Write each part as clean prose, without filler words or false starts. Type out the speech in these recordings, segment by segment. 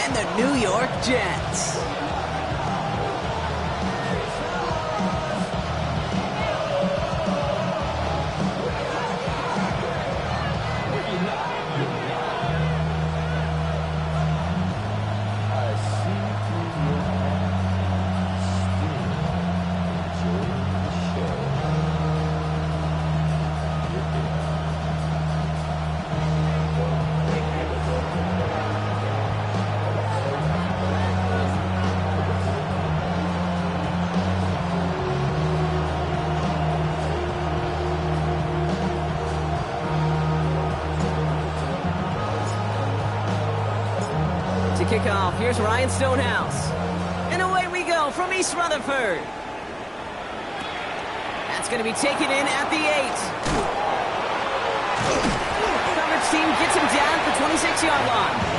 and the New York Jets. Kick off. Here's Ryan Stonehouse. And away we go from East Rutherford. That's going to be taken in at the 8. Coverage team gets him down at the 26-yard line.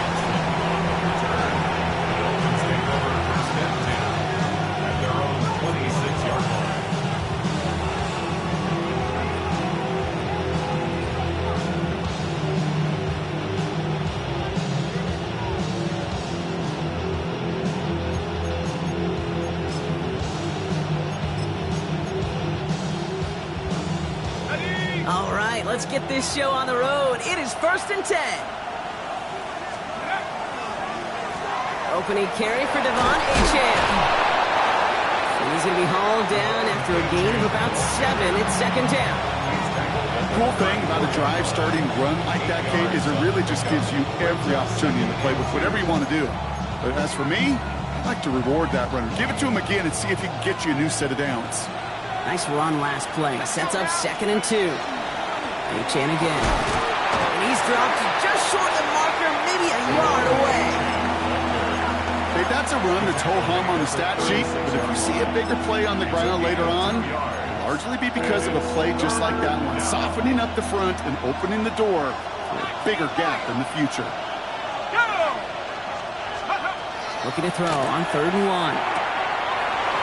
All right, let's get this show on the road. It is 1st and 10. Opening carry for Devon Achane. And he's going to be hauled down after a gain of about 7. It's 2nd down. Cool thing about a drive starting run like that, Kate, is it really just gives you every opportunity to play with whatever you want to do. But as for me, I like to reward that runner. Give it to him again and see if he can get you a new set of downs. Nice run last play. Sets up 2nd and 2. Achane again. And he's dropped just short of the marker, maybe a yard away. Hey, that's a run that's ho-hum on the stat sheet, but if you see a bigger play on the ground later on, it'll largely be because of a play just like that one, softening up the front and opening the door for a bigger gap in the future. Looking to throw on 3rd and 1.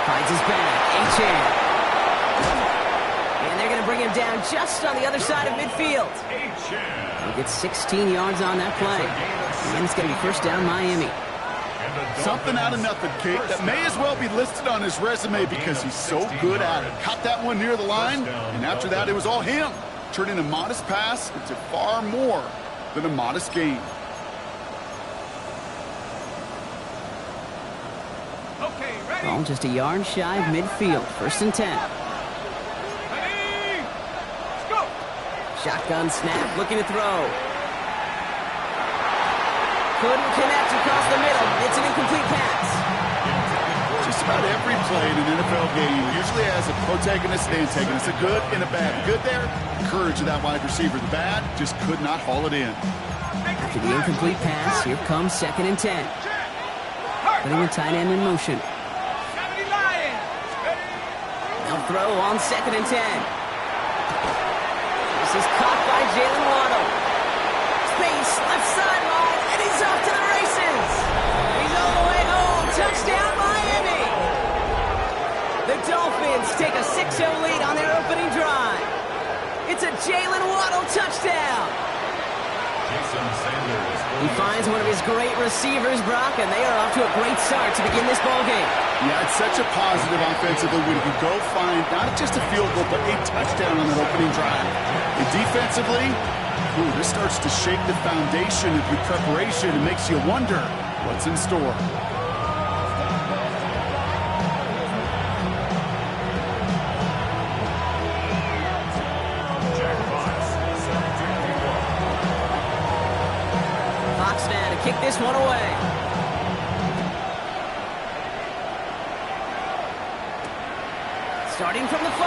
Hides his back. Achane. And they're going to bring him down just on the other side of midfield. He gets 16 yards on that play. And it's going to be 1st down Miami. Something out of nothing, Kate, that may as well be listed on his resume because he's so good at it. Caught that one near the line, and after that it was all him. Turning a modest pass into far more than a modest gain. Ball just a yard shy of midfield. 1st and 10. Shotgun snap, looking to throw. Couldn't connect across the middle. It's an incomplete pass. Just about every play in an NFL game usually has a protagonist and antagonist, a good and a bad. The good there, courage of that wide receiver. The bad, just could not haul it in. After the incomplete pass, here comes 2nd and 10. Putting the tight end in motion. Now throw on 2nd and 10. This is caught by Jalen Waddle. Space, left sideline, and he's off to the races. He's all the way home. Touchdown, Miami. The Dolphins take a 6-0 lead on their opening drive. It's a Jalen Waddle touchdown. He finds one of his great receivers, Brock, and they are off to a great start to begin this ballgame. Yeah, it's such a positive offensively when you go find not just a field goal, but a touchdown on that opening drive. And defensively, this starts to shake the foundation of your preparation and makes you wonder what's in store. Kick this one away. Starting from the 5.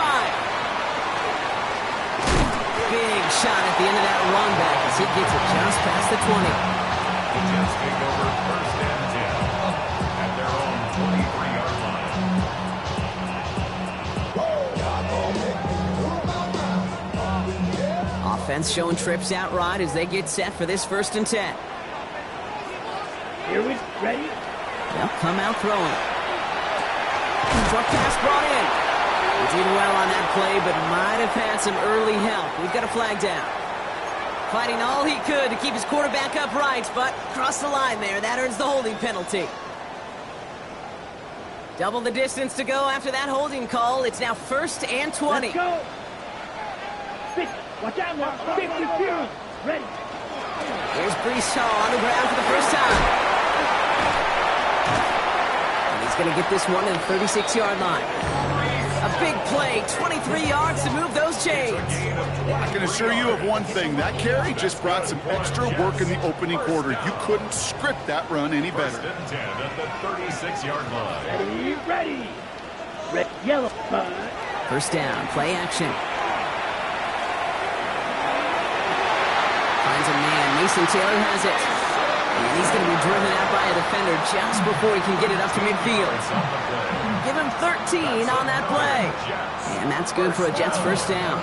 Big shot at the end of that run back as he gets it just past the 20. The Jets take over 1st and 10 at their own 23-yard line. Offense showing trips out right as they get set for this 1st and 10. Here we ready? They'll come out throwing. Short pass brought in. He did well on that play, but might have had some early help. We've got a flag down. Fighting all he could to keep his quarterback upright, but crossed the line there. That earns the holding penalty. Double the distance to go after that holding call. It's now 1st and 20. Let's go. 50. Watch out now. 52. Ready. Here's Brees Hall on the ground for the first time. And he's going to get this one to the 36-yard line. A big play, 23 yards to move those chains. I can assure you of one thing. That carry just brought some extra work in the opening quarter. You couldn't script that run any better. 1st and 10 at the 36-yard line. Ready. Red, yellow. First down, play action. Finds a man. Mason Taylor has it. And he's going to be driven out by a defender just before he can get it up to midfield. Give him 13 on that play. And that's good for a Jets first down.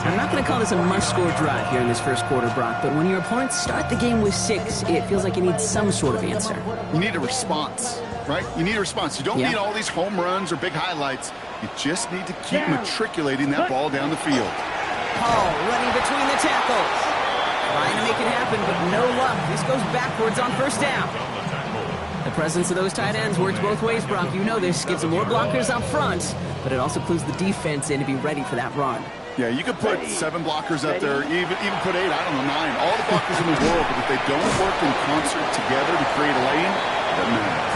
I'm not going to call this a must-score drive here in this first quarter, Brock, but when your opponents start the game with 6, it feels like you need some sort of answer. You need a response, right? You need a response. You don't need all these home runs or big highlights. You just need to keep matriculating that ball down the field. Hall running between the tackles. Trying to make it happen, but no luck. This goes backwards on first down. The presence of those tight ends works both ways, Brock. You know this. Gives them more blockers up front, but it also clues the defense in to be ready for that run. Yeah, you could put 7 blockers up there, even put 8, I don't know, 9. All the blockers in the world, but if they don't work in concert together to create a lane, it doesn't matter.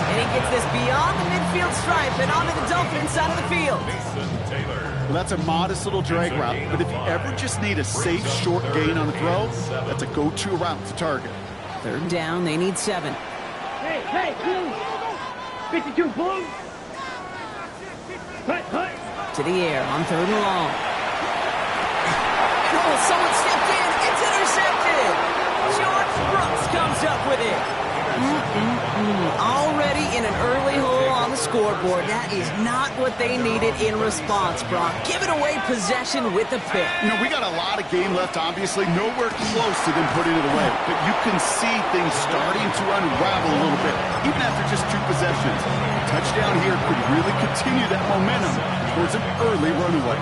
And he gets this beyond the midfield stripe and onto the Dolphins side of the field. Well, that's a modest little drag route, but if you ever just need a safe, short gain on the throw, that's a go-to route to target. 3rd down, they need 7. Hey, blue. 52, blue. Hut. To the air on 3rd and long. Oh, someone stepped in. It's intercepted. George Brooks comes up with it. Already in an early hole on the scoreboard. That is not what they needed in response, Brock. Giving away possession with the pick. You know, we got a lot of game left, obviously. Nowhere close to them putting it away. But you can see things starting to unravel a little bit, even after just 2 possessions. A touchdown here could really continue that momentum towards an early runaway.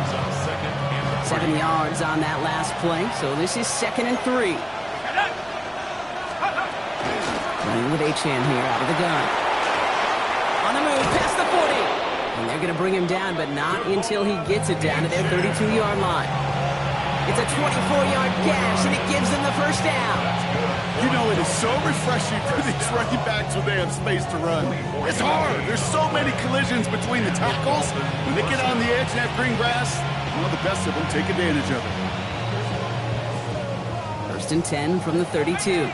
7 yards on that last play, so this is 2nd and 3. Running with Achane here out of the gun. On the move, past the 40. And they're going to bring him down, but not until he gets it down to their 32-yard line. It's a 24-yard gash, and it gives them the first down. You know, it is so refreshing for these running backs when they have space to run. It's hard. There's so many collisions between the tackles. When they get on the edge and have green grass, the best of them take advantage of it. 1st and 10 from the 32.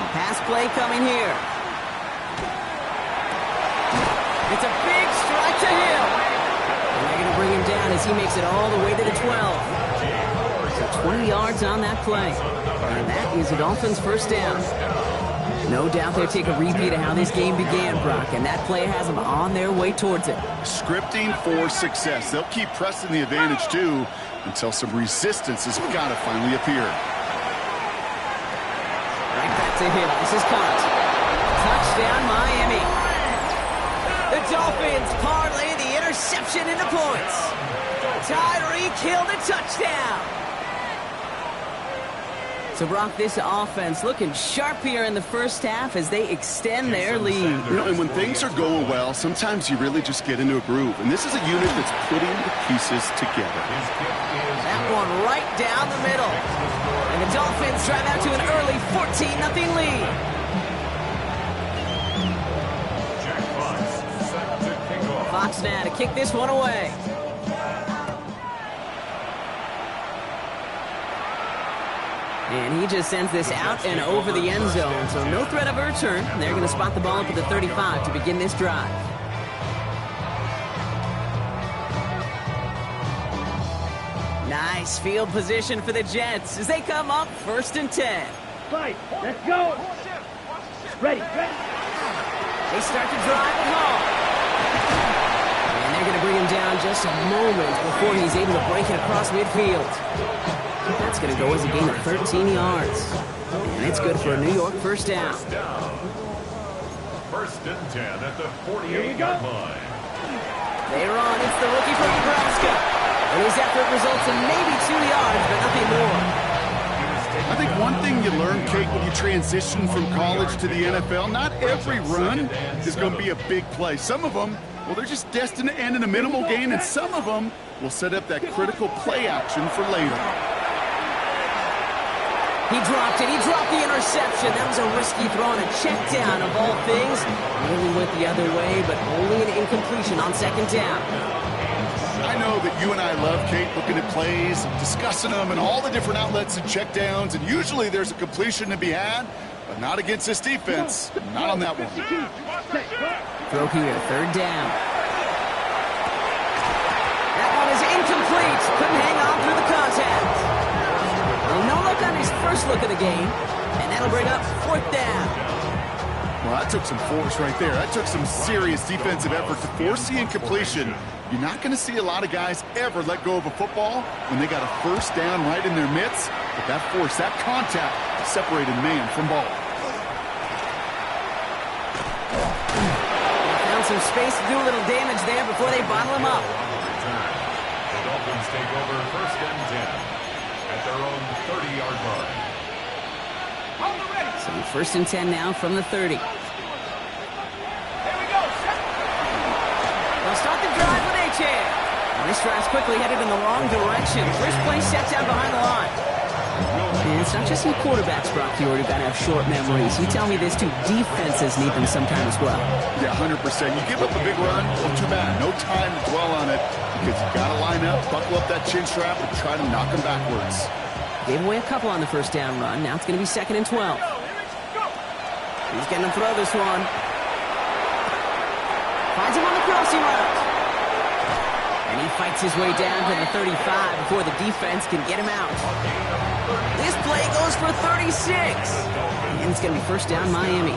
Pass play coming here. It's a big strike to him. And they're going to bring him down as he makes it all the way to the 12. So 20 yards on that play. And that is the Dolphins' first down. No doubt they'll take a repeat of how this game began, Brock, and that play has them on their way towards it. Scripting for success. They'll keep pressing the advantage, too, until some resistance has got to finally appear. Right back to Hill. This is caught. Touchdown, Miami. The Dolphins parlay the interception into points. Tyreek Hill the touchdown. So, Brock, this offense looking sharp here in the first half as they extend their lead. You know, and when things are going well, sometimes you really just get into a groove. And this is a unit that's putting the pieces together. That one right down the middle. And the Dolphins drive out to an early 14-0 lead. Fox now to kick this one away. And he just sends this out and over the end zone. So no threat of a return. They're going to spot the ball up at the 35 to begin this drive. Nice field position for the Jets as they come up 1st and 10. Fight, let's go. Ready. They start to drive at home. And they're going to bring him down just a moment before he's able to break it across midfield. That's going to go as a gain of 13 yards. And it's good for a New York first down. 1st and 10 at the 48-yard line. Later on, it's the rookie from Nebraska. And his effort results in maybe 2 yards, but nothing more. I think one thing you learn, Kate, when you transition from college to the NFL, not every run is going to be a big play. Some of them, well, they're just destined to end in a minimal gain, and some of them will set up that critical play action for later. He dropped it. He dropped the interception. That was a risky throw and a check down of all things. Nearly went the other way, but only an incompletion on second down. I know that you and I love, Kate, looking at plays, discussing them, and all the different outlets and checkdowns, and usually there's a completion to be had, but not against this defense. Not on that one. Throw here, third down. That one is incomplete. Couldn't hang on through the contact. Well, no look on his first look of the game, and that'll bring up fourth down. Well, that took some force right there. That took some serious defensive effort to force the incompletion. You're not going to see a lot of guys ever let go of a football when they got a first down right in their midst. But that force, that contact, separated man from ball. They found some space to do a little damage there before they bottle him up. The Dolphins take over first and 10 at their own 30-yard line. So first and 10 now from the 30. They'll start the drive with H.A. This drive's quickly headed in the wrong direction. First play set down behind the line. And it's not just some quarterbacks, Brock, you already got to have short memories. You tell me this too, defenses need them sometime as well. Yeah, 100%. You give up a big run, well, too bad. No time to dwell on it because you got to line up, buckle up that chin strap, and try to knock them backwards. Gave away a couple on the first down run. Now it's going to be second and 12. He's going to throw this one. Finds him on the crossing route. And he fights his way down to the 35 before the defense can get him out. This play goes for 36. And it's going to be first down Miami. A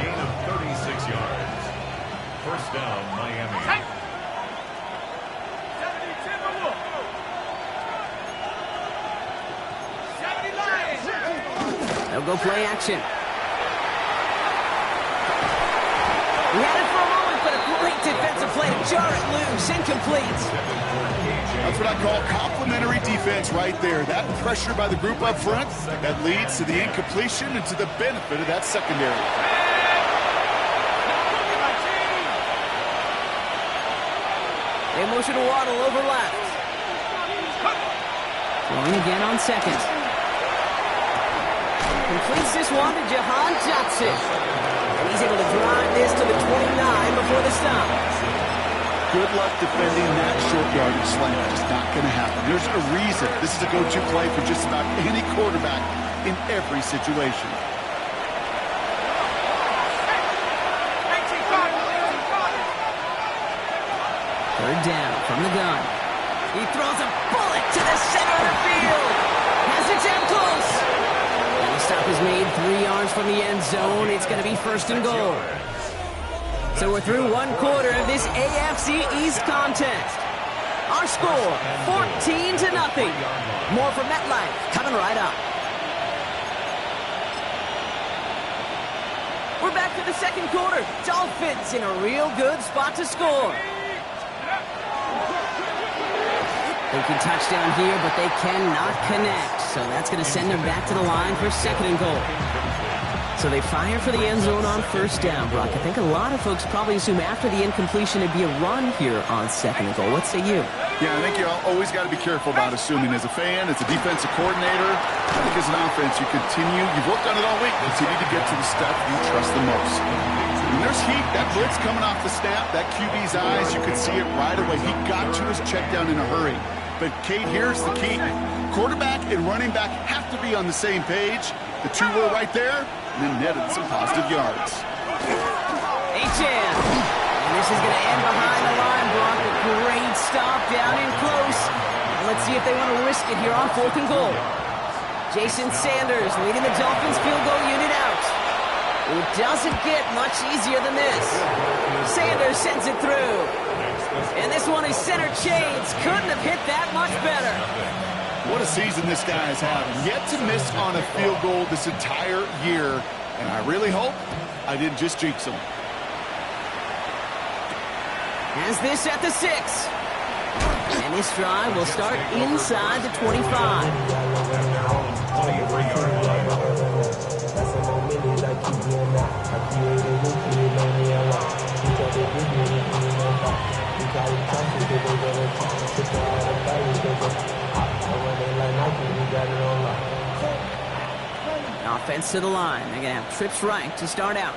gain of 36 yards. First down, Miami. They'll go play action. We had it for a moment, but a great defensive play to jar it loose. Incomplete. That's what I call complimentary defense right there. That pressure by the group up front, that leads to the incompletion and to the benefit of that secondary. They motion to Waddle over left. Throwing again on second. Completes this one to Jahan Johnson. And he's able to drive this to the 29 before the stop. Good luck defending that short yardage slant. It's not going to happen. There's a reason this is a go-to play for just about any quarterback in every situation. Third down from the gun. He throws a bullet to the center of the field. Has it down close. And the stop is made 3 yards from the end zone. It's going to be first and goal. So we're through one quarter of this AFC East contest. Our score, 14-0. More from MetLife coming right up. We're back to the second quarter. Dolphins in a real good spot to score. They can touchdown here, but they cannot connect. So that's going to send them back to the line for second and goal. So they fire for the end zone on first down, Brock. I think a lot of folks probably assume after the incompletion it'd be a run here on second and goal. What say you? Yeah, I think you always got to be careful about assuming as a fan, as a defensive coordinator. I think as an offense, you've worked on it all week, continue to get to the stuff you trust the most. When there's heat, that blitz coming off the snap, that QB's eyes, you could see it right away. He got to his check down in a hurry. But, Kate, here's the key. Quarterback and running back have to be on the same page. The two were right there, and then netted some positive yards. H.M. And this is going to end behind the line, Brock. A great stop down in close. And let's see if they want to risk it here on fourth and goal. Jason Sanders leading the Dolphins field goal unit out. It doesn't get much easier than this. Sanders sends it through. And this one is center chains. Couldn't have hit that much better. What a season this guy is having. Yet to miss on a field goal this entire year. And I really hope I didn't just jinx him. Has this at the 6. And this drive will start inside the 25. Offense to the line. They're going to have trips right to start out.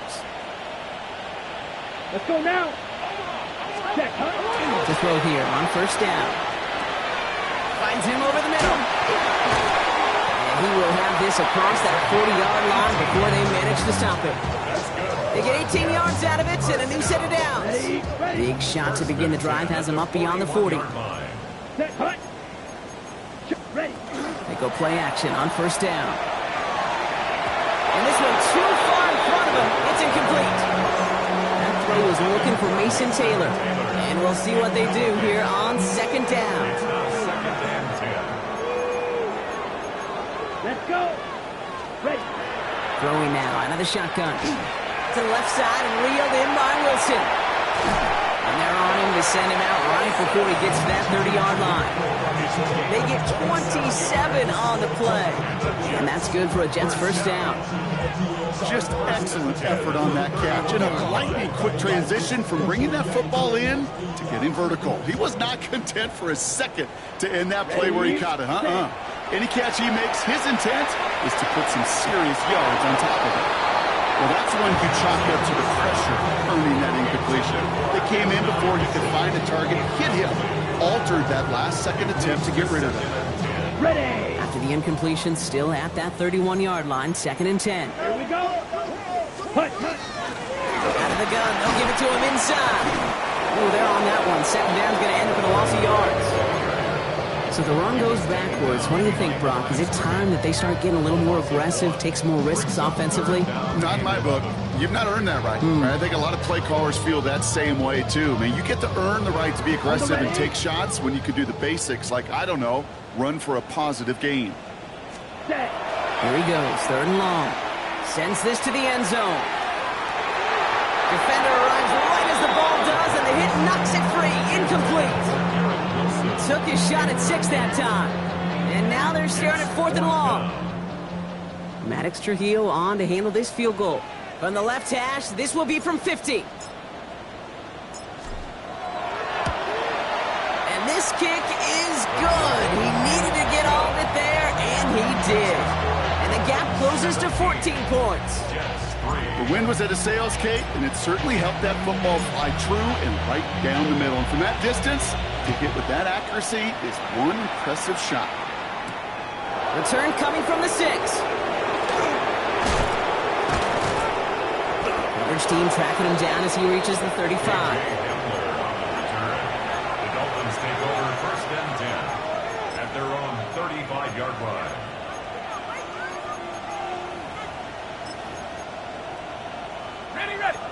Let's go now. To throw here on first down. Finds him over the middle. And he will have this across that 40-yard line before they manage to stop him. They get 18 yards out of it and a new set of downs. Big shot to begin the drive has them up beyond the 40. They go play action on first down. And this one too far in front of him. It's incomplete. That throw was looking for Mason Taylor. And we'll see what they do here on second down. Let's go. Ready. Throwing now out of the shotgun. To the left side and reeled in by Wilson. And they're on him to send him out right before he gets to that 30-yard line. They get 27 on the play. And that's good for a Jets first down. Just excellent effort on that catch. And a lightning quick transition from bringing that football in to getting vertical. He was not content for a second to end that play where he caught it. Any catch he makes, his intent is to put some serious yards on top of it. Well, that's one you chalk up to the pressure earning that incompletion. They came in before he could find a target, hit him, altered that last-second attempt to get rid of it. Ready. After the incompletion, still at that 31-yard line, 2nd and 10. Here we go. Put. Out of the gun, they'll give it to him inside. Oh, they're on that one. Second down's going to end up in a loss of yards. So the run goes backwards. What do you think, Brock? Is it time that they start getting a little more aggressive, take some more risks offensively? Not in my book. You've not earned that right. I think a lot of play callers feel that same way, too. I mean, you get to earn the right to be aggressive and take shots when you can do the basics, like, I don't know, run for a positive gain. Set. Here he goes, 3rd and long. Sends this to the end zone. Defender arrives right as the ball does, and the hit knocks it free. Incomplete. Took his shot at 6 that time. And now they're staring at 4th and long. Maddox Trujillo on to handle this field goal. From the left hash, this will be from 50. And this kick is good. He needed to get all of it there, and he did. And the gap closes to 14 points. The wind was at a sails, Kate, and it certainly helped that football fly true and right down the middle. And from that distance, to hit with that accuracy is one impressive shot. Return coming from the 6. Coverage team tracking him down as he reaches the 35. The Dolphins take over 1st and 10 at their own 35-yard line.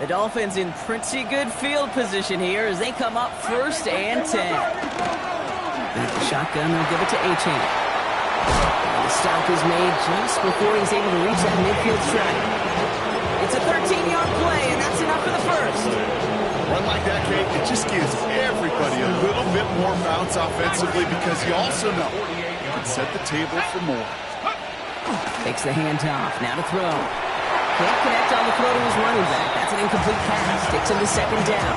The Dolphins in pretty good field position here as they come up 1st and 10. At the shotgun, they'll give it to Achane. The stop is made just before he's able to reach that midfield strike. It's a 13-yard play, and that's enough for the first. Run like that, Kate, it just gives everybody a little bit more bounce offensively because you also know you can set the table for more. Takes the handoff, now to throw. Can't connect on the throw to his running back. That's an incomplete pass. Sticks him to 2nd down.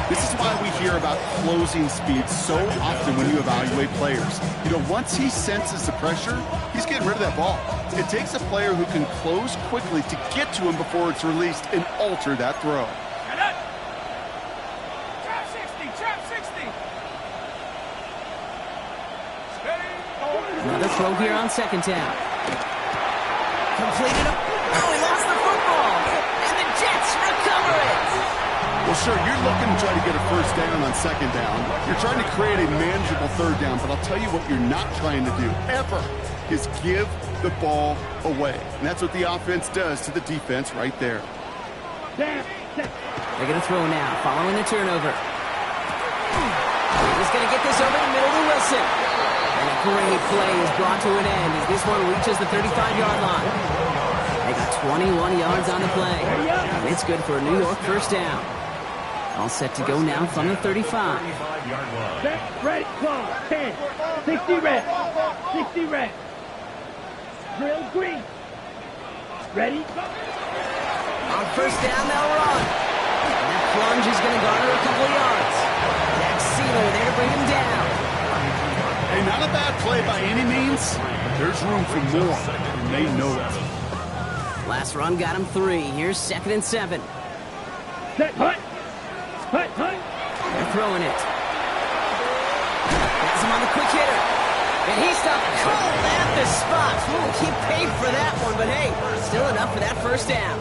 This is why we hear about closing speed so often when you evaluate players. You know, once he senses the pressure, he's getting rid of that ball. It takes a player who can close quickly to get to him before it's released and alter that throw. Another throw here on 2nd down. Completed him. Oh, he lost the football. And the Jets recover it. Well, sure, you're looking to try to get a first down on 2nd down. You're trying to create a manageable 3rd down, but I'll tell you what you're not trying to do, ever, is give the ball away. And that's what the offense does to the defense right there. They're going to throw now, following the turnover. He's going to get this over the middle to Wilson. And a great play is brought to an end as this one reaches the 35-yard line. They got 21 yards on the play. And it's good for a New York first down. All set to go now from the 35. 35-yard line. Set, ready, close. 10, 60 reps. 60 reps. Drill green. Ready? On first down, they'll run. And that plunge is going to garner a couple of yards. That Sealer there to bring him down. Hey, not a bad play by any means, but there's room for more, and they know it. Last run got him 3. Here's 2nd and 7. Set, hut. Hut, hut. They're throwing it. Has him on the quick hitter. And he stopped cold at the spot. Ooh, he paid for that one, but hey, still enough for that first down.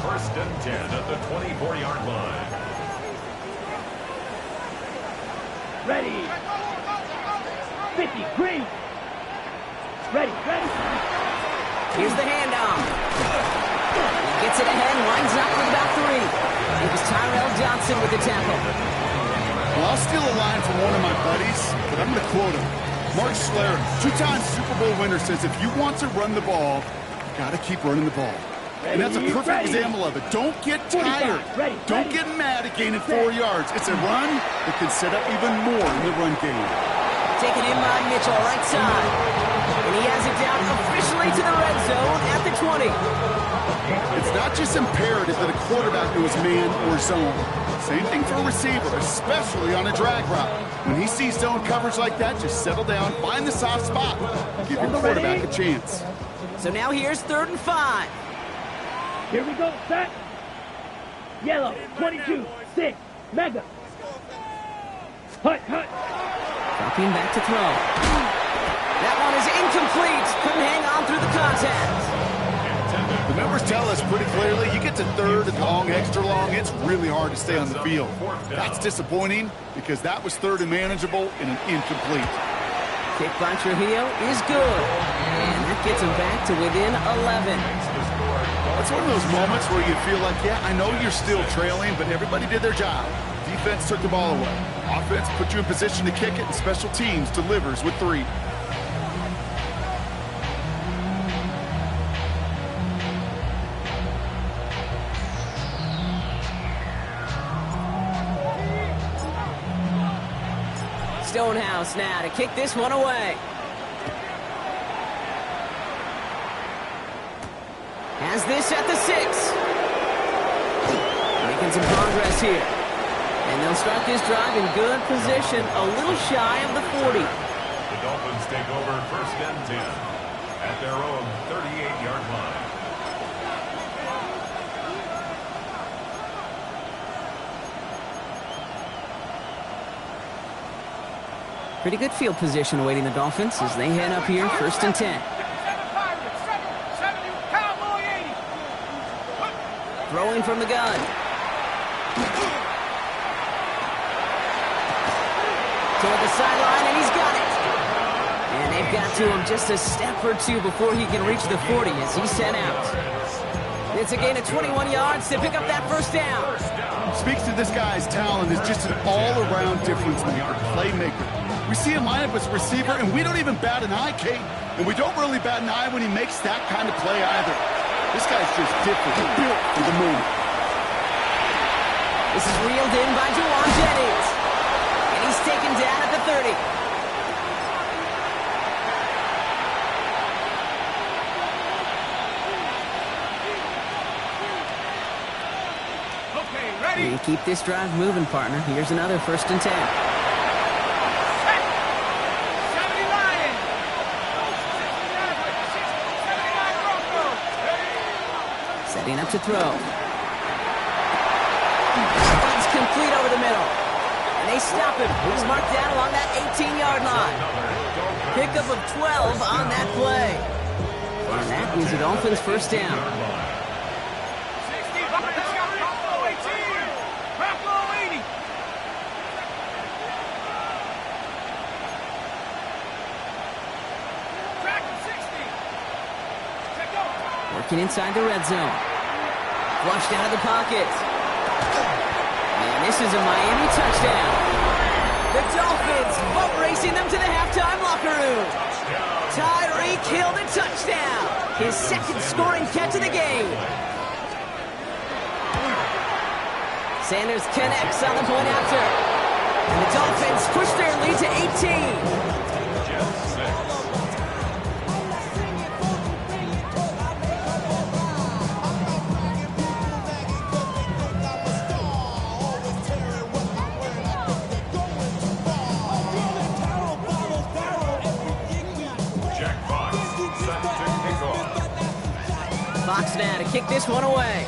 1st and 10 at the 24-yard line. Ready. 50, green. Ready, ready. Here's the handoff. He gets it ahead and winds up with about 3. It was Tyrell Johnson with the tackle. Well, I'll steal a line from one of my buddies, but I'm going to quote him. Mark Schlereth, 2-time Super Bowl winner, says if you want to run the ball, you got to keep running the ball. And that's a perfect example of it. Don't get tired. Don't get mad at gaining 4 yards. It's a run that can set up even more in the run game. Taken in by Mitchell, right side. And he has it down officially to the red zone at the 20. It's not just imperative that a quarterback knows man or zone. Same thing for a receiver, especially on a drag route. When he sees zone coverage like that, just settle down, find the soft spot, give your quarterback a chance. So now here's 3rd and 5. Here we go, set. Yellow, 22, 6, mega. Hut, hut. Dropping back to throw. That one is incomplete. Couldn't hang on through the contact. The numbers tell us pretty clearly, you get to 3rd and long, extra long, it's really hard to stay on the field. That's disappointing because that was 3rd and manageable and an incomplete. Kick by Trujillo is good. And that gets him back to within 11. It's one of those moments where you feel like, yeah, I know you're still trailing, but everybody did their job. Defense took the ball away. Offense put you in position to kick it, and special teams delivers with 3. Stonehouse now to kick this one away. Has this at the 6. Making some progress here. And they'll start this drive in good position, a little shy of the 40. The Dolphins take over 1st and 10 at their own 38-yard line. Pretty good field position awaiting the Dolphins as they head up here, 1st and 10. Throwing from the gun. Toward the sideline, and he's got it. And they've got to him just a step or 2 before he can reach the 40 as he's sent out. It's a gain of 21 yards to pick up that first down. Speaks to this guy's talent as just an all-around difference maker, playmaker. We see him line up as a receiver, and we don't even bat an eye, Kate. And we don't really bat an eye when he makes that kind of play either. This guy's just different, built for the moment. This is reeled in by Juwan Jennings. And he's taken down at the 30. Okay, ready. And keep this drive moving, partner. Here's another 1st and 10. Setting up to throw. It's complete over the middle. And they stop him. He's marked down along that 18-yard line. Pickup of 12 on that play. And that is the Dolphins' first down. Working inside the red zone. Flushed out of the pocket. And this is a Miami touchdown. The Dolphins boat racing them to the halftime locker room. Tyreek Hill the touchdown. His 2nd scoring catch of the game. Sanders connects on the point after. And the Dolphins push their lead to 18. Jets 6. Jack Fox set to kick off. Fox now to kick this one away.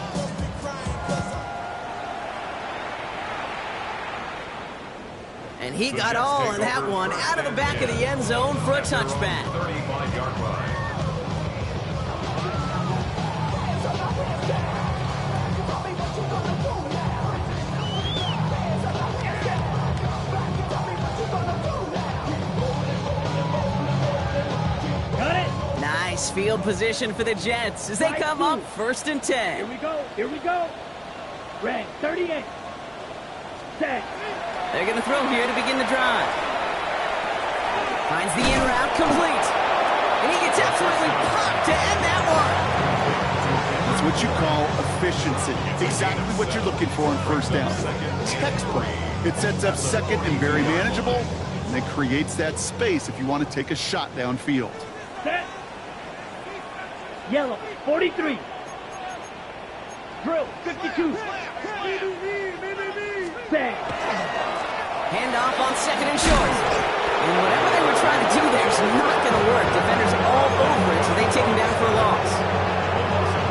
And he got all in that one out of the back of the end zone for a touchback. 35-yard line. Got it. Nice field position for the Jets as they come up 1st and 10. Here we go. Here we go. Red 38. Set. They're going to throw here to begin the drive. Finds the in route complete. And he gets absolutely popped to end that one. That's what you call efficiency. Exactly what you're looking for on first down. Textbook. It sets up second and very manageable, and it creates that space if you want to take a shot downfield. Set. Yellow 43. Drill 52. Set. Handoff on 2nd and short. And whatever they were trying to do there is not going to work. Defenders all over it, so they take him down for a loss.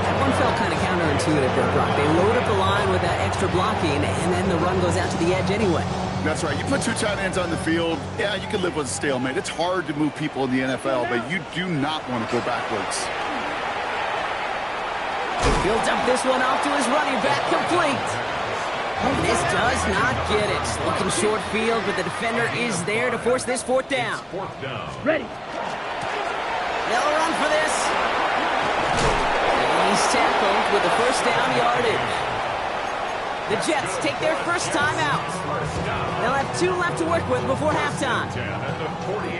That one felt kind of counterintuitive there, Brock. They load up the line with that extra blocking, and then the run goes out to the edge anyway. That's right. You put two tight ends on the field, yeah, you can live with a stalemate. It's hard to move people in the NFL, but you do not want to go backwards. Built up this one off to his running back, complete. And this does not get it. Looking short field, but the defender is there to force this 4th down. 4th down. Ready. They'll run for this. And he's tackled with the 1st down yardage. The Jets take their first time out. They'll have 2 left to work with before halftime.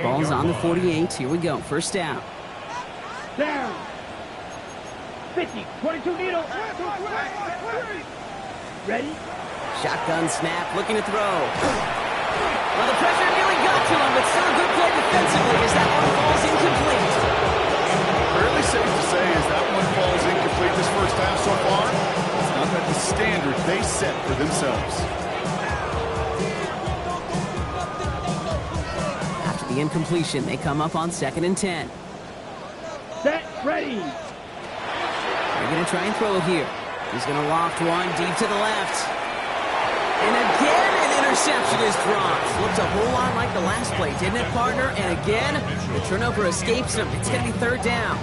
Ball's on the 48. Here we go. 1st down. Down. 50. 22 needle. Ready. Shotgun snap, looking to throw. Well, the pressure nearly got to him, but still a good play defensively as that one falls incomplete. Fairly safe to say as that one falls incomplete this first half so far. It's not at the standard they set for themselves. After the incompletion, they come up on 2nd and 10. Set. Ready. They're going to try and throw it here. He's going to loft one deep to the left. And again, an interception is dropped. Looked a whole lot like the last play, didn't it, partner? And again, the turnover escapes him. It's going to be 3rd down.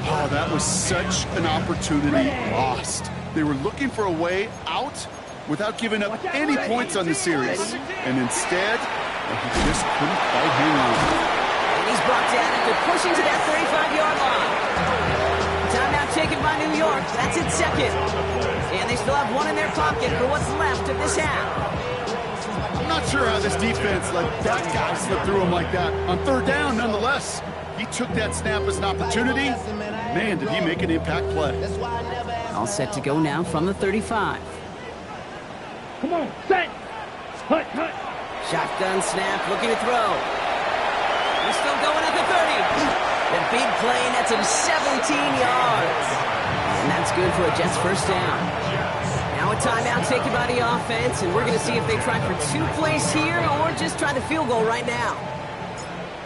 Oh, that was such an opportunity lost. They were looking for a way out without giving up any points on the series. And instead, he just couldn't quite hang on. And he's brought down after pushing to that 35-yard line. Timeout taken by New York. That's its 2nd. And they still have 1 in their pocket for what's left of this half. I'm not sure how this defense let that guy slip through him like that. On 3rd down, nonetheless, he took that snap as an opportunity. Man, did he make an impact play. All set to go now from the 35. Come on. Set. Hut. Shotgun snap, looking to throw. He's still going at the 30. The big play nets him 17 yards. And that's good for a Jets 1st down. Now a timeout taken by the offense, and we're going to see if they try for 2 plays here or just try the field goal right now.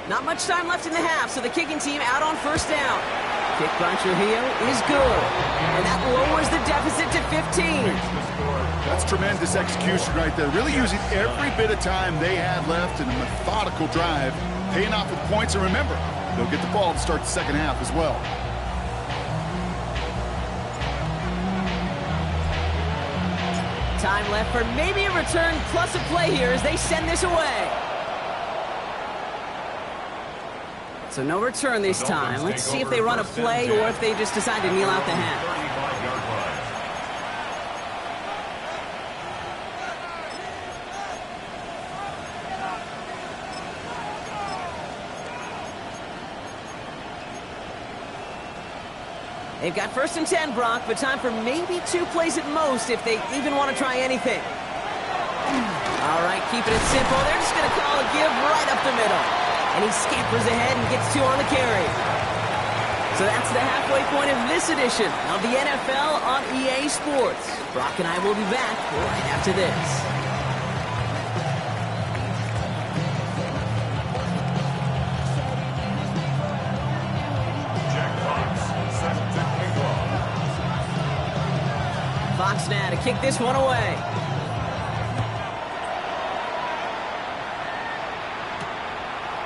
Not much time left in the half, so the kicking team out on 1st down. Kick by Trujillo is good. And that lowers the deficit to 15. That's tremendous execution right there. Really using every bit of time they had left in a methodical drive, paying off with points. And remember, they'll get the ball to start the 2nd half as well. Time left for maybe a return plus a play here as they send this away. So no return this time. Let's see if they run a play or if they just decide to kneel out the half. They've got 1st and 10, Brock, but time for maybe 2 plays at most if they even want to try anything. All right, keeping it simple. They're just going to call a give right up the middle. And he scampers ahead and gets 2 on the carry. So that's the halfway point of this edition of the NFL on EA Sports. Brock and I will be back right after this. Fox now to kick this one away.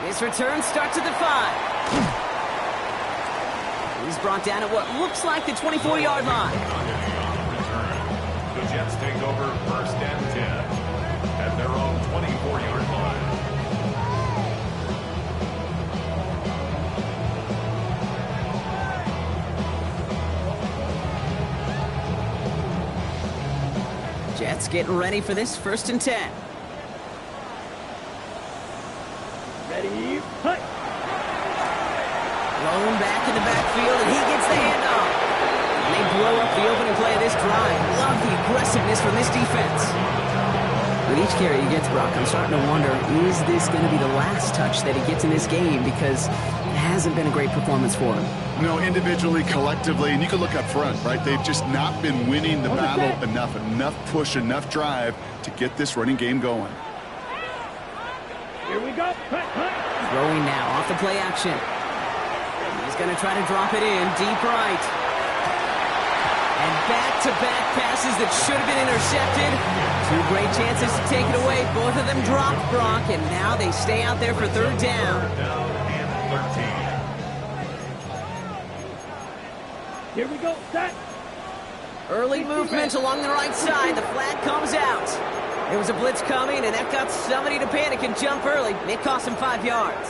This return starts at the 5. He's brought down at what looks like the 24-yard line. The Jets take over 1st and 10 at their own 24-yard line. Jets getting ready for this 1st and 10. Ready, hut. Thrown back in the backfield, and he gets the handoff. And they blow up the opening play of this drive. Love the aggressiveness from this defense. With each carry he gets, Brock, I'm starting to wonder, is this going to be the last touch that he gets in this game? Because it hasn't been a great performance for him. No, individually, collectively, and you can look up front, right? They've just not been winning the battle enough push, enough drive to get this running game going. Here we go. Throwing now off the play action. He's going to try to drop it in deep right. And back-to-back passes that should have been intercepted. 2 great chances to take it away. Both of them dropped, Brock, and now they stay out there for 3rd down. 3rd down and 13. Here we go. Set. Early movement along the right side. The flag comes out. There was a blitz coming, and that got somebody to panic and jump early. It cost him 5 yards.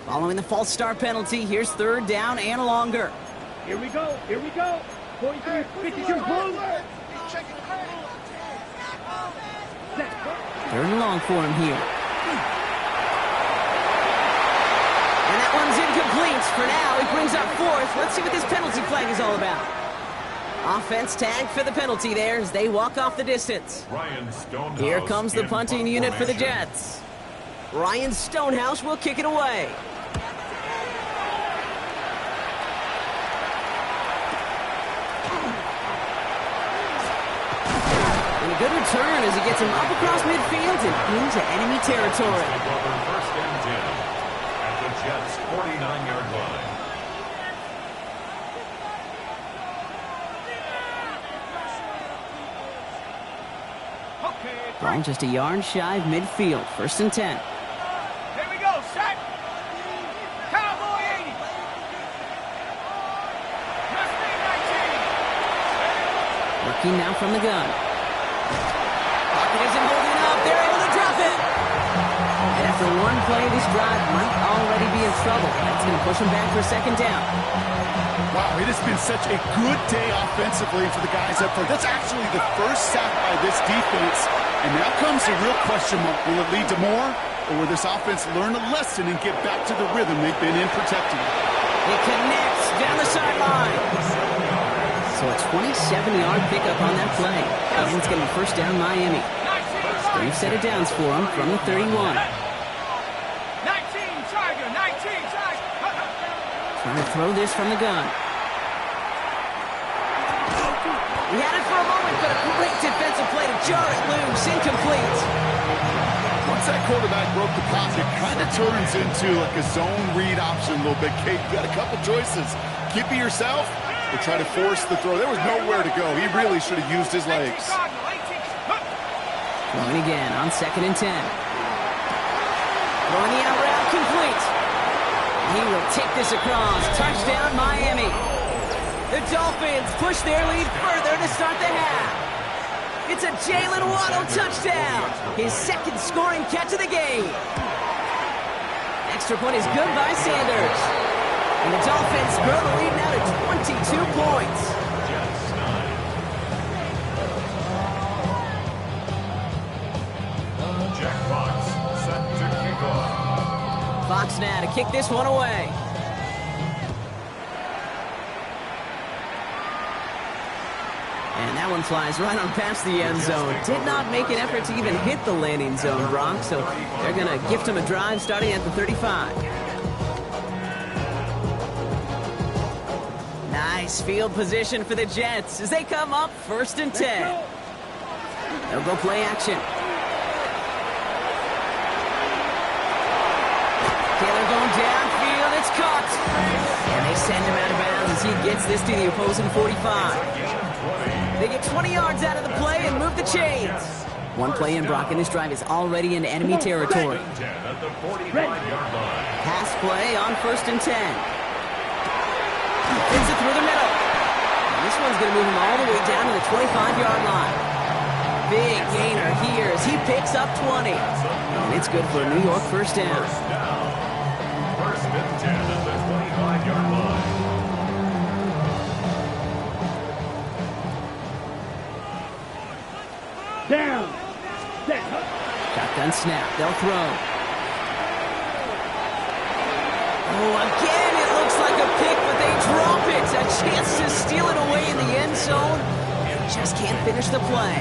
Following the false start penalty, here's 3rd down and longer. Here we go. Here we go. 43, 52, boom. 3rd and long for him here. And that one's incomplete. For now, he brings up 4th. Let's see what this penalty flag is all about. Offense tagged for the penalty there as they walk off the distance. Here comes the punting unit for the Jets. Ryan Stonehouse will kick it away. And a good return as he gets him up across midfield and into enemy territory. 1st and 10 at the Jets' 49-yard line. Ball just a yard shy of midfield. 1st and 10. Here we go. Set. Cowboy 80. Must be 19. Working now from the gun. Pocket isn't holding up. They're able to drop it. And after one play, this drive might already be in trouble. That's going to push him back for 2nd down. Wow, it has been such a good day offensively for the guys up front. That's actually the first sack by this defense. And now comes the real question mark. Will it lead to more? Or will this offense learn a lesson and get back to the rhythm they've been in protecting? It connects down the sideline. So a 27-yard pickup on that play. And it's going to be 1st down Miami. 3 set of downs for him from the 31. 19, Tiger, 19, Tiger. Trying to throw this from the gun. He had it for a moment, but a great defensive play to jar it loose. Incomplete. Once that quarterback broke the pocket, kind of turns into like a zone read option a little bit. Kate, you got a couple choices. Keep it yourself or try to force the throw. There was nowhere to go. He really should have used his legs. Throwing again on 2nd and 10. Throwing the out route complete. He will take this across. Touchdown, Miami. The Dolphins push their lead further to start the half. It's a Jalen Waddle touchdown. His 2nd scoring catch of the game. Extra point is good by Sanders. And the Dolphins grow the lead now to 22 points. kick this one away. And that one flies right on past the end zone. Did not make an effort to even hit the landing zone, Brock, so they're going to gift him a drive starting at the 35. Nice field position for the Jets as they come up 1st and 10. They'll go play action. Taylor going downfield. It's caught. And they send him out of bounds as he gets this to the opposing 45. They get 20 yards out of the play and move the chains. One play in, Brock, and this drive is already into enemy territory. Pass play on 1st and 10. Fits it through the middle. And this one's going to move him all the way down to the 25-yard line. Big gainer here as he picks up 20. And it's good for a New York first down. 1st and 10 at the 25-yard line. Down. Set. Shotgun snap. They'll throw. Oh, again, it looks like a pick, but they drop it. A chance to steal it away in the end zone. Just can't finish the play.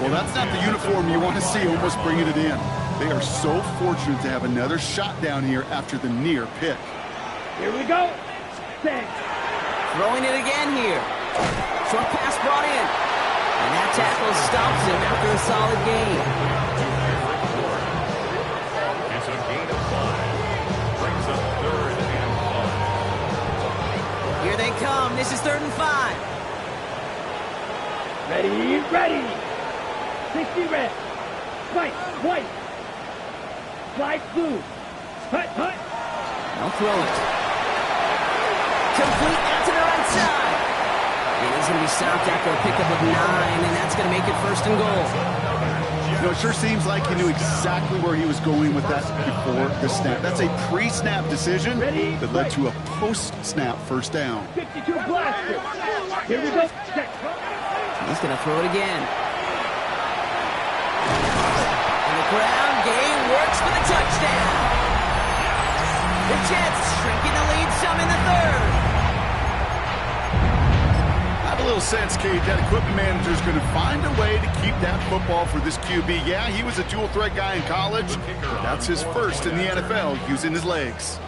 Well, that's not the uniform you want to see almost bringing it in. They are so fortunate to have another shot down here after the near pick. Here we go. Set. Throwing it again here. Short pass brought in. And that tackle stops him after a solid gain. It's a gain of 5. Brings up 3rd and 5. Here they come. This is 3rd and 5. Ready, ready. 60 red. White, white. Flag blue. Hut, hut. They'll throw it. Complete out to the right side. And he's going to be stopped after a pickup of 9, and that's going to make it 1st and goal. You know, it sure seems like he knew exactly where he was going with that before the snap. That's a pre-snap decision that led to a post-snap first down. 52 blaster. Here we go. Set. He's going to throw it again. And the ground game works for the touchdown. The Jets shrinking the lead some in the 3rd. I have a little sense, Kate, that equipment manager is going to find a way to keep that football for this QB. Yeah, he was a dual-threat guy in college, but that's his first in the NFL using his legs.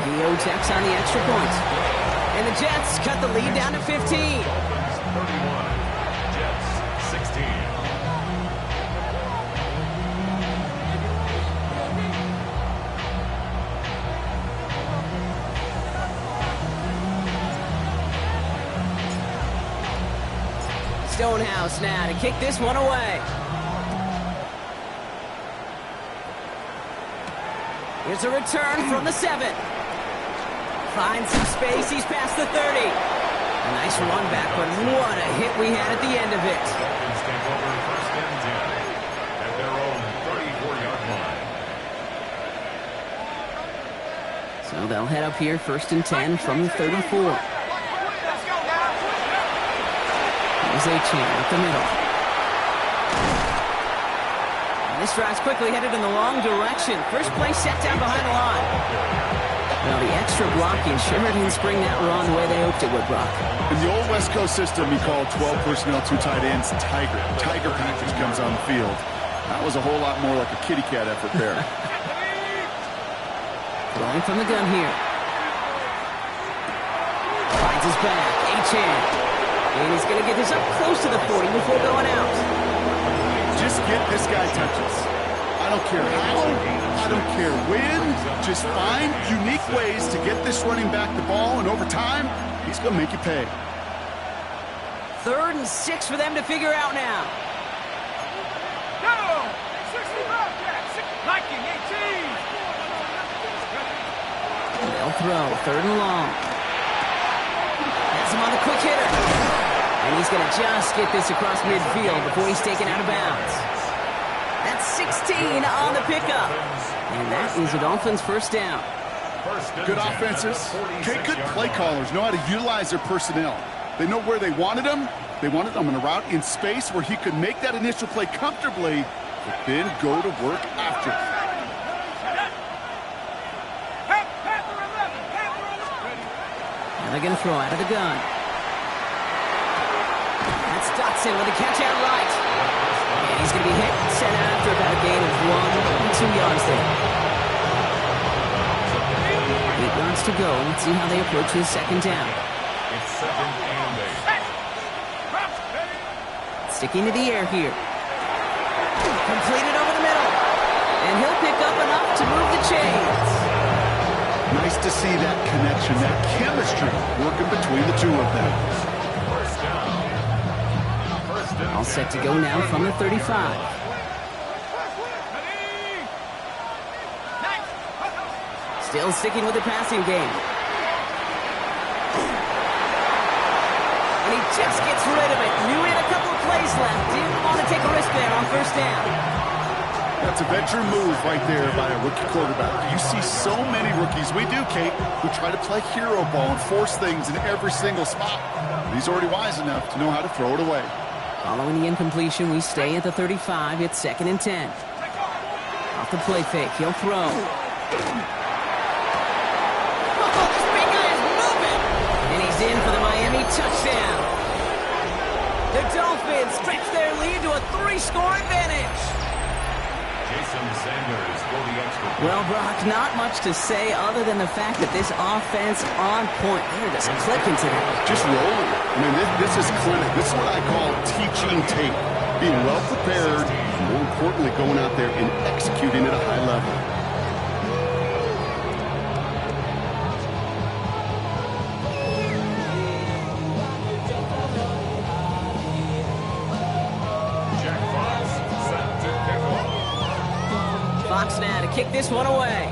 The O-Techs on the extra point. And the Jets cut the lead down to 15. 31. Jets 16. Stonehouse now to kick this one away. Here's a return from the 7. Finds some space. He's past the 30. A nice run back, but what a hit we had at the end of it. Dolphins take over 1st and 10 at their own 34-yard line. So they'll head up here 1st and 10 from the 34. There's A-Chain up the middle. And this drive's quickly headed in the wrong direction. First play set down behind the line. Well, the extra blocking sure didn't spring that run the way they hoped it would, Brock. In the old West Coast system, you call 12 personnel, 2 tight ends, Tiger. Tiger package comes on the field. That was a whole lot more like a kitty cat effort there. Throwing from the gun here. Finds his back. A-Chan. And he's going to get this up close to the 40 before going out. Just get this guy touches. I don't care how, I don't care when. Just find unique ways to get this running back the ball, and over time, he's going to make you pay. 3rd and 6 for them to figure out now. Go! 65 Jets. Liking 18. They'll throw. 3rd and long. Has him on the quick hitter. And he's going to just get this across midfield before he's taken out of bounds. That's 16 on the pickup. And that is the Dolphins' first down. Good offenses. Okay, good play callers know how to utilize their personnel. They know where they wanted them. They wanted them in a route in space where he could make that initial play comfortably, but then go to work after. Now they're going to throw out of the gun. That's Dotson with a catch out right. And he's going to be hit and sent out after about a gain of 2 yards there. 8 yards to go. Let's see how they approach this second down. It's second and 8. Sticking to the air here. Completed over the middle. And he'll pick up enough to move the chains. Nice to see that connection, that chemistry working between the two of them. First down. All set to go now from the 35. Still sticking with the passing game. And he just gets rid of it. Knew he had a couple of plays left. Didn't want to take a risk there on first down. That's a veteran move right there by a rookie quarterback. You see so many rookies, we do, Kate, who try to play hero ball and force things in every single spot. But he's already wise enough to know how to throw it away. Following the incompletion, we stay at the 35. It's second and 10. Off the play fake, he'll throw. Oh, this big guy is moving! And he's in for the Miami touchdown. The Dolphins stretch their lead to a 3-score advantage. Jason Sanders for the extra point. Well, Brock, not much to say other than the fact that this offense on point. They're just clicking today. Just rolling. I mean, this is clinic. This is what I call teaching tape. Being well prepared, and more importantly, going out there and executing at a high level. Fox now to kick this one away.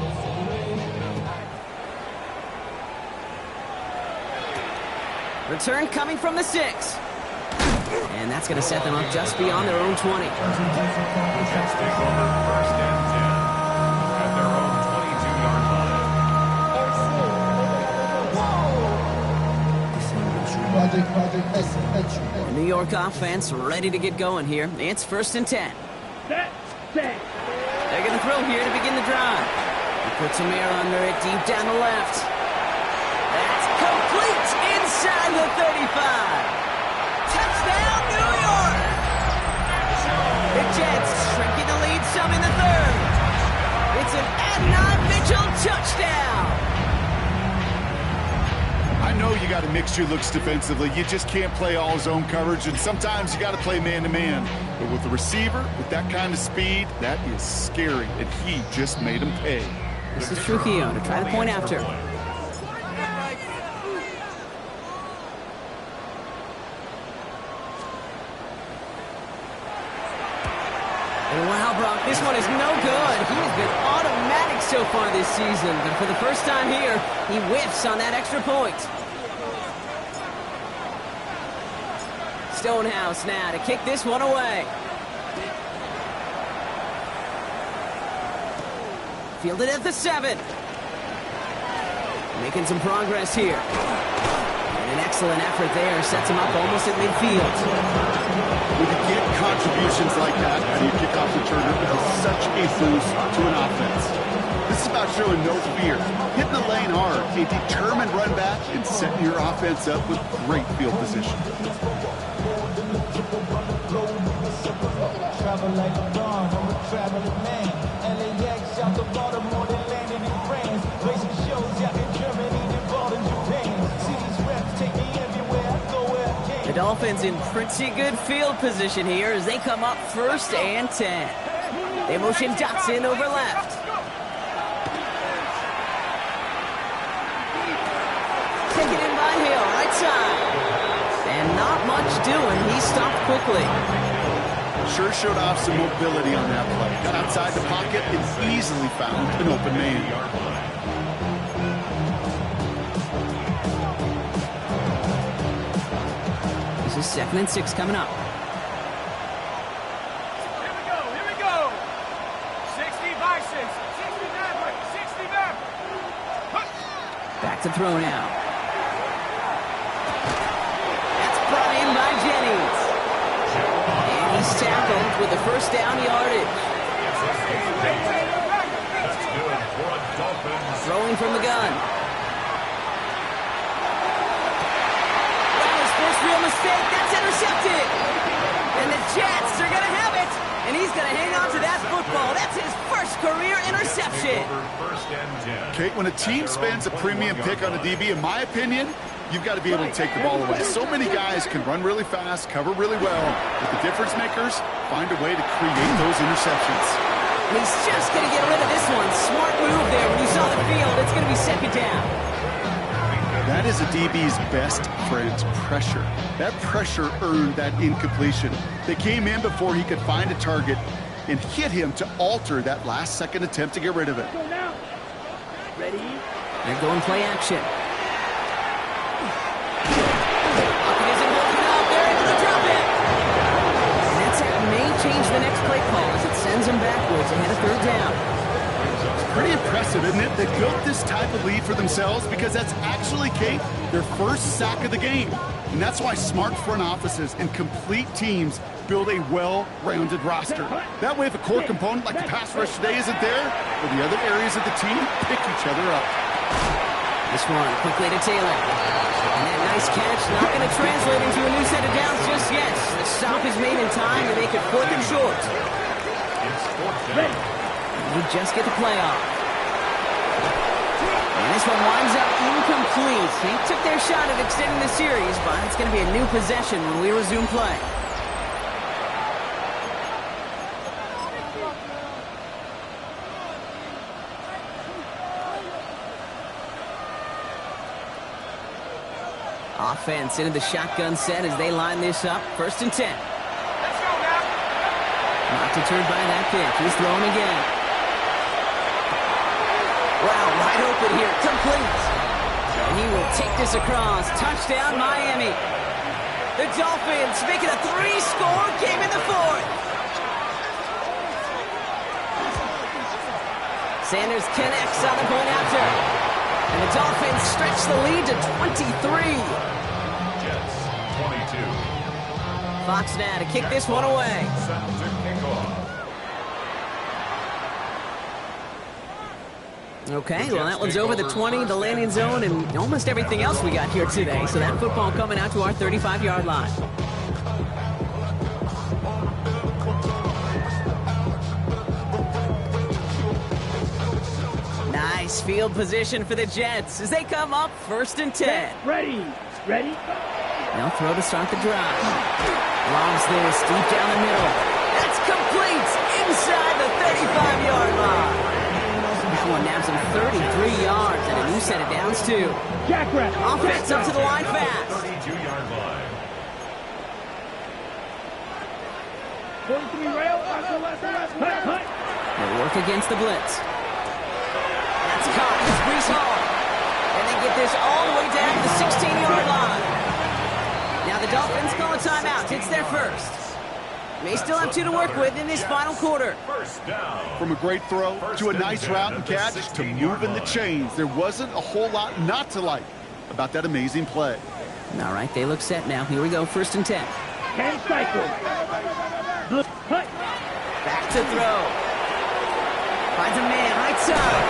Return coming from the 6. And that's going to set them up just beyond their own 20. The Jets take over first and 10 at their own 22-yard line. The New York offense ready to get going here. It's first and 10. Set. They're going to throw here to begin the drive. He puts some air under it deep down the left. That's complete inside the 35. Touchdown, New York! The Jets shrinking the lead some in the third. It's an Adnan Mitchell touchdown. I know you got to mix your looks defensively. You just can't play all zone coverage, and sometimes you got to play man-to-man. But with a receiver, with that kind of speed, that is scary, and he just made him pay. This is Trujillo to try the point after. And wow, Brock, this one is no good. He has been automatic so far this season, but for the first time here, he whiffs on that extra point. Stonehouse now to kick this one away. Fielded at the 7. Making some progress here. And an excellent effort there sets him up almost at midfield. When you get contributions like that and you kick off returner, it is such a boost to an offense. This is about showing no fear, hitting the lane hard, a determined run back, and setting your offense up with great field position. Travel like a bond, I'm a traveling man. LAX out the Baltimore, they landed in France. Racing shows out in Germany, involved in Japan. Cities reps take me everywhere, I go where I can. The Dolphins in pretty good field position here as they come up first and 10. They motion Dotson over left. Taken in by Hill, right side. And not much doing. He stopped quickly. Sure showed off some mobility on that play. Got outside the pocket and easily found an open man. This is second and 6 coming up. Here we go. 60 by 6. 60 that way. 60 that way. Back to throw now. That's brought in by Jennings. And he tackled with the first down yardage. That's good for a Dolphins. Throwing from the gun. Well, his first real mistake. That's intercepted. And the Jets are going to have it. And he's going to hang on to that football. That's his first career interception. First and 10. Kate, when a team spends a premium pick on a DB, in my opinion, you've got to be able to take the ball away. So many guys can run really fast, cover really well, but the difference makers find a way to create those interceptions. He's just going to get rid of this one. Smart move there. When you saw the field, it's going to be second down. That is a DB's best friend, pressure. That pressure earned that incompletion. They came in before he could find a target and hit him to alter that last-second attempt to get rid of it. Ready? They're going play action. Change the next play call as it sends them backwards ahead of third down. It's pretty impressive, isn't it? They built this type of lead for themselves because that's actually, Kate, their first sack of the game. And that's why smart front offices and complete teams build a well-rounded roster. That way, if a core component like the pass rush today isn't there, or the other areas of the team pick each other up. This one quickly to Taylor. And that nice catch not going to translate into a new set of downs just yet. The stop is made in time to make it 4th and short. It's 4th down. We just get the play off. And this one winds up incomplete. They took their shot at extending the series, but it's going to be a new possession when we resume play. Offense into the shotgun set as they line this up. 1st and 10. Let's go now. Not deterred by that kick. He's throwing again. Wow, wide open here. Complete. And he will take this across. Touchdown, Miami. The Dolphins making a 3-score game in the 4th. Sanders connects on the point after. And the Dolphins stretch the lead to 23. Jets 22. Fox now to kick this one away. Set to kick off. Okay, well, that one's over the 20, the landing zone, and almost everything else we got here today. So that football coming out to our 35-yard line. Nice field position for the Jets as they come up 1st and 10. Ready. Ready. They'll throw to start the drive. Lobs this deep down the middle. That's complete inside the 35-yard line. That one nabs him 33 yards and a new set of downs, too. Jackrabbit. Offense up to the line fast. 32-yard line. 43 rail. Hut. They work against the blitz. That's caught. It's Brees Hall. And they get this all the way down to the 16-yard line. Now the Dolphins call a timeout. It's their first. They still have 2 to work with in this final quarter. First down. From a great throw to a nice route and catch to moving the chains, there wasn't a whole lot not to like about that amazing play. All right, they look set now. Here we go, 1st and 10. Can cycle. Hut. Back to throw. Finds a man, right side.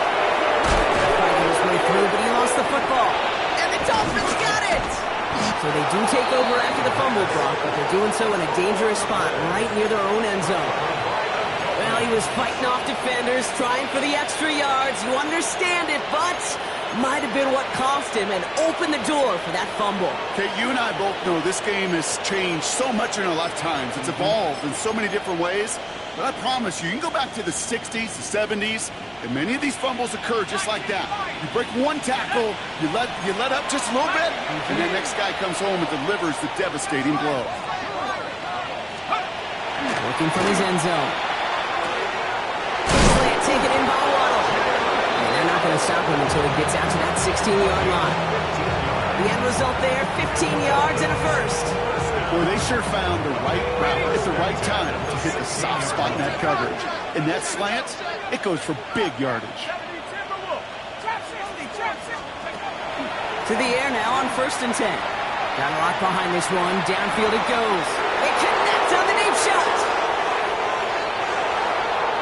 Fighting his way through, but he lost the football. And the Dolphins got it! So they do take over after the fumble, Brock, but they're doing so in a dangerous spot right near their own end zone. Well, he was fighting off defenders, trying for the extra yards. You understand it, but might have been what cost him and opened the door for that fumble. Okay, you and I both know this game has changed so much in our lifetimes. It's evolved in so many different ways. But I promise you can go back to the 60s, the 70s, and many of these fumbles occur just like that. You break one tackle, you let up just a little bit, and the next guy comes home and delivers the devastating blow. Looking from his end zone. Slant taken in by Waddle. And they're not going to stop him until he gets out to that 16-yard line. The end result there, 15 yards and a first. Boy, they sure found the right route at the right time to hit the soft spot in that coverage. And that slant, it goes for big yardage. To the air now on 1st and 10. Got a lot behind this one. Downfield it goes. They connect on the deep shot.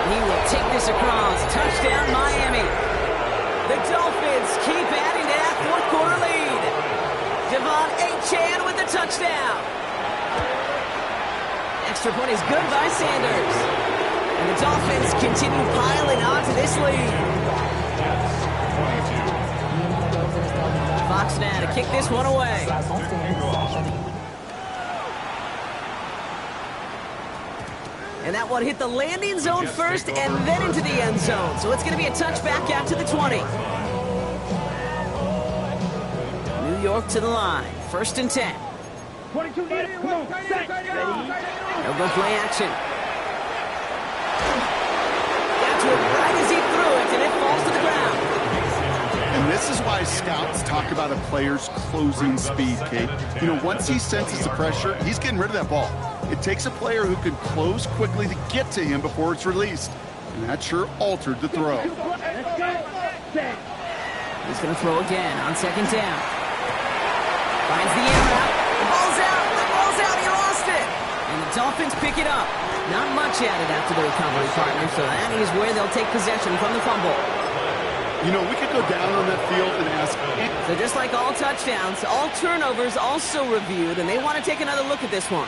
He will take this across. Touchdown, Miami. The Dolphins keep adding to that fourth quarter lead. Devon Achane with the touchdown. Extra point is good by Sanders. And the Dolphins continue piling on to this lead. Fox now to kick this one away. And that one hit the landing zone first and then into the end zone. So it's going to be a touchback out to the 20. New York to the line. 1st and 10. 22 minutes. Come on. Set. They'll go play action. Got to it right as he threw it, and it falls to the ground. And this is why scouts talk about a player's closing speed, Kate. You know, once he senses the pressure, he's getting rid of that ball. It takes a player who can close quickly to get to him before it's released. And that sure altered the throw. He's going to throw again on 2nd down. Finds the air route. The ball's out. The ball's out. He lost it. And the Dolphins pick it up. Not much added after the recovery, partner, so that is where they'll take possession from the fumble. You know, we could go down on that field and ask... So just like all touchdowns, all turnovers also reviewed, and they want to take another look at this one.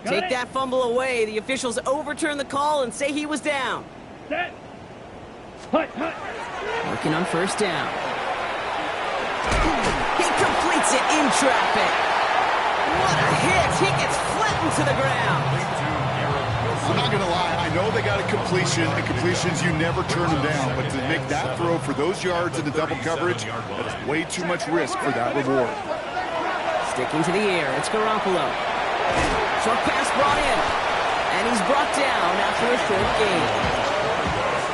Take that fumble away. The officials overturn the call and say he was down. Set. Hut. Working on 1st down. He completes it in traffic. What a hit. He gets flattened to the ground. I'm not going to lie. I know they got a completion, and completions, you never turn them down. But to make that throw for those yards in the double coverage, that's way too much risk for that reward. Sticking to the air. It's Garoppolo. Short pass brought in. And he's brought down after a 3rd game.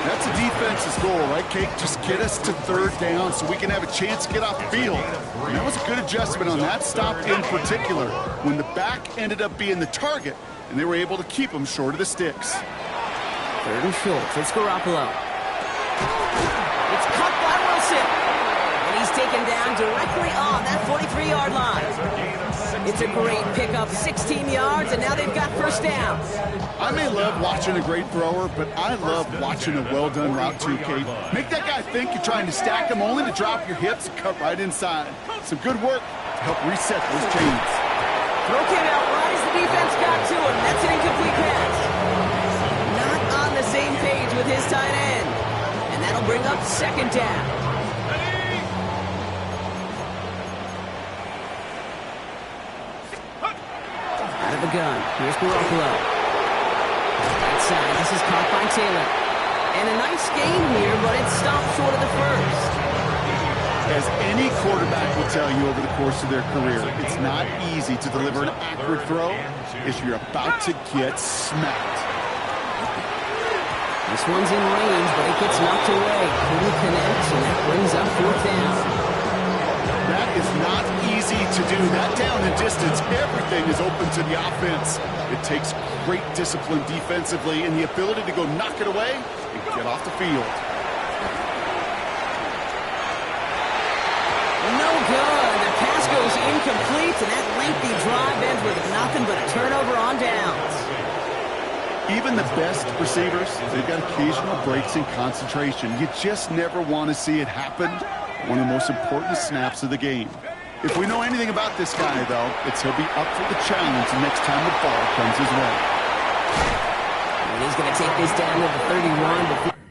That's a defense's goal, right, Kate? Just get us to 3rd down so we can have a chance to get off the field. And that was a good adjustment on that stop in particular, when the back ended up being the target, and they were able to keep him short of the sticks. 3rd and short. It's Garoppolo. It's caught by Wilson. And he's taken down directly on that 43-yard line. It's a great pickup, 16 yards, and now they've got 1st down. I may love watching a great thrower, but I love watching a well-done route too, Kate. Make that guy think you're trying to stack him only to drop your hips and cut right inside. Some good work to help reset those chains. Throw came out right as the defense got to him. That's an incomplete pass. Not on the same page with his tight end. And that'll bring up 2nd down. Out of the gun. Here's Garoppolo. Outside. This is caught by Taylor. And a nice gain here, but it stopped short of the 1st. As any quarterback will tell you over the course of their career, it's not easy to deliver an accurate throw if you're about to get smacked. This one's in range, but it gets knocked away. Couldn't connect, and that brings up 4th down. That is not easy to do. That down and distance, everything is open to the offense. It takes great discipline defensively and the ability to go knock it away and get off the field. No good. The pass goes incomplete, and that lengthy drive ends with nothing but a turnover on downs. Even the best receivers, they've got occasional breaks in concentration. You just never want to see it happen. One of the most important snaps of the game. If we know anything about this guy, though, it's he'll be up for the challenge next time the ball comes his way. And he's going to take this down to the 31.